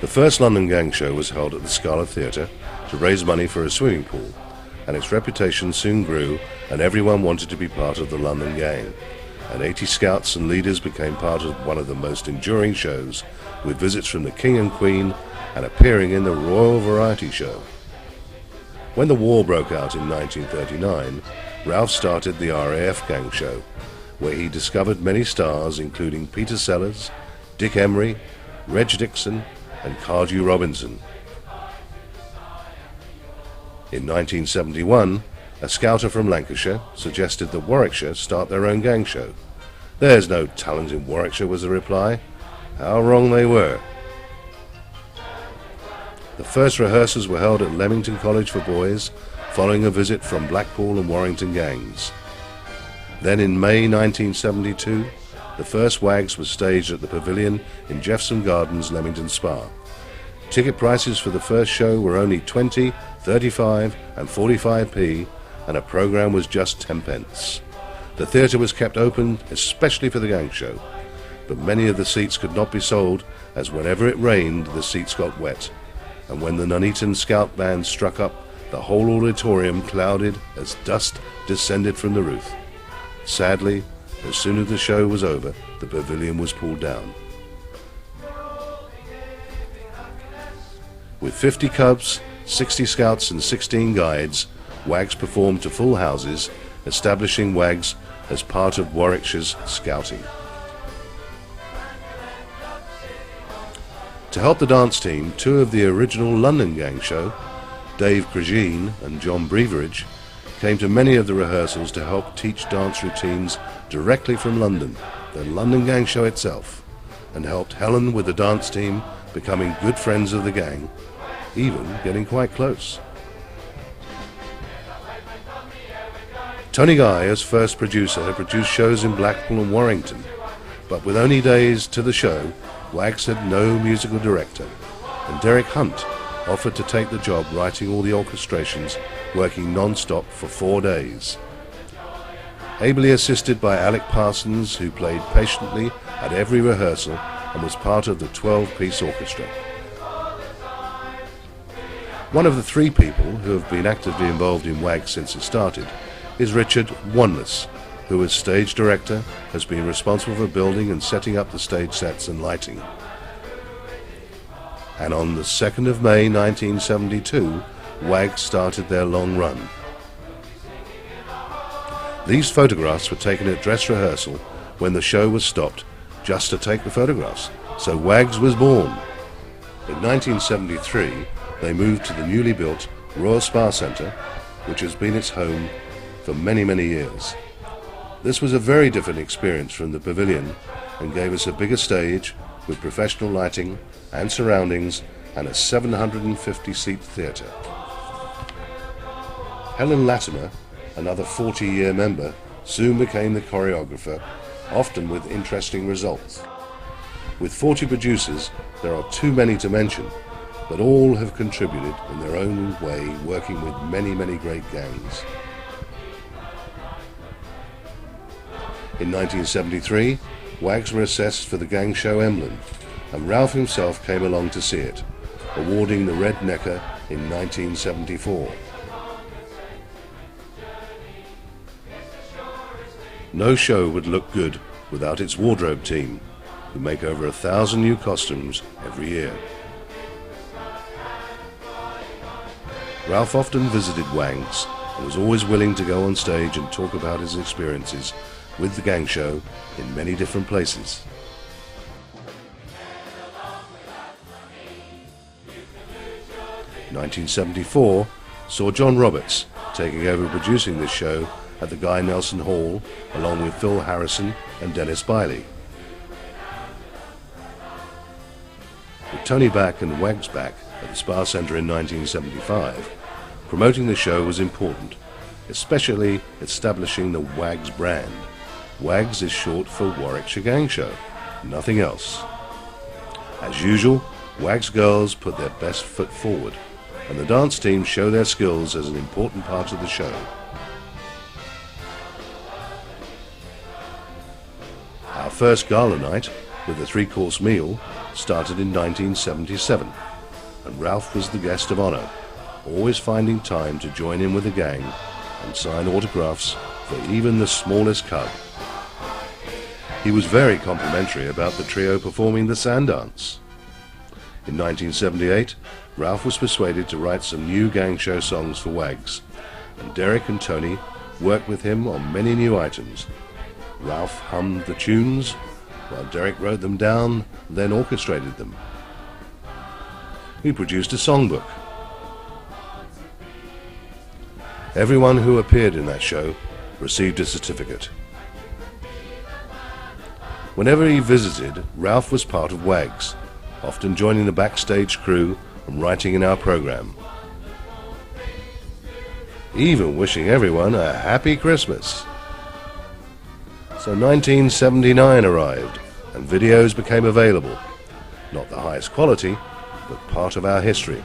The first London gang show was held at the Scala Theatre to raise money for a swimming pool, and its reputation soon grew and everyone wanted to be part of the London gang. And 80 scouts and leaders became part of one of the most enduring shows, with visits from the King and Queen and appearing in the Royal Variety Show. When the war broke out in 1939, Ralph started the RAF Gang Show, where he discovered many stars including Peter Sellers, Dick Emery, Reg Dixon and Cardew Robinson. In 1971, a scouter from Lancashire suggested that Warwickshire start their own gang show. "There's no talent in Warwickshire," was the reply. How wrong they were. The first rehearsals were held at Leamington College for Boys, following a visit from Blackpool and Warrington gangs. Then in May 1972, the first Wags was staged at the Pavilion in Jeffson Gardens, Leamington Spa. Ticket prices for the first show were only 20, 35 and 45p, and a programme was just 10 pence. The theatre was kept open especially for the gang show, but many of the seats could not be sold, as whenever it rained the seats got wet, and when the Nuneaton Scout Band struck up, the whole auditorium clouded as dust descended from the roof. Sadly, as soon as the show was over, the pavilion was pulled down. With 50 cubs, 60 scouts and 16 guides, Wags performed to full houses, establishing Wags as part of Warwickshire's scouting. To help the dance team, two of the original London gang show, Dave Grigine and John Breveridge, came to many of the rehearsals to help teach dance routines directly from London, the London gang show itself, and helped Helen with the dance team, becoming good friends of the gang, even getting quite close. Tony Guy, as first producer, had produced shows in Blackpool and Warrington, but with only days to the show, Wags had no musical director, and Derek Hunt offered to take the job writing all the orchestrations, working non-stop for 4 days. Ably assisted by Alec Parsons, who played patiently at every rehearsal and was part of the 12-piece orchestra. One of the 3 people who have been actively involved in Wags since it started is Richard Wanless, who as stage director has been responsible for building and setting up the stage sets and lighting. And on the 2nd of May 1972, Wags started their long run. These photographs were taken at dress rehearsal when the show was stopped just to take the photographs, so Wags was born. In 1973, they moved to the newly built Royal Spa Centre, which has been its home for many, many years. This was a very different experience from the Pavilion and gave us a bigger stage with professional lighting and surroundings and a 750-seat theatre. Helen Latimer, another 40-year member, soon became the choreographer, often with interesting results. With 40 producers, there are too many to mention, but all have contributed in their own way, working with many, many great gangs. In 1973, Wags were assessed for the gang show emblem, and Ralph himself came along to see it, awarding the Red Necker in 1974. No show would look good without its wardrobe team, who make over 1,000 new costumes every year. Ralph often visited Wags and was always willing to go on stage and talk about his experiences with the gang show in many different places. In 1974 saw John Roberts taking over producing this show at the Guy Nelson Hall, along with Phil Harrison and Dennis Biley. With Tony back and Wags back at the Spa Centre in 1975, promoting the show was important, especially establishing the Wags brand. Wags is short for Warwickshire Gang Show, nothing else. As usual, Wags girls put their best foot forward, and the dance team show their skills as an important part of the show. Our first gala night, with a 3-course meal, started in 1977, and Ralph was the guest of honor, always finding time to join in with the gang and sign autographs for even the smallest cub. He was very complimentary about the trio performing the Sandance. In 1978, Ralph was persuaded to write some new gang show songs for Wags, and Derek and Tony worked with him on many new items. Ralph hummed the tunes, while Derek wrote them down, then orchestrated them. We produced a songbook. Everyone who appeared in that show received a certificate. Whenever he visited, Ralph was part of Wags, often joining the backstage crew and writing in our program, even wishing everyone a happy Christmas. So 1979 arrived, and videos became available. Not the highest quality, but part of our history.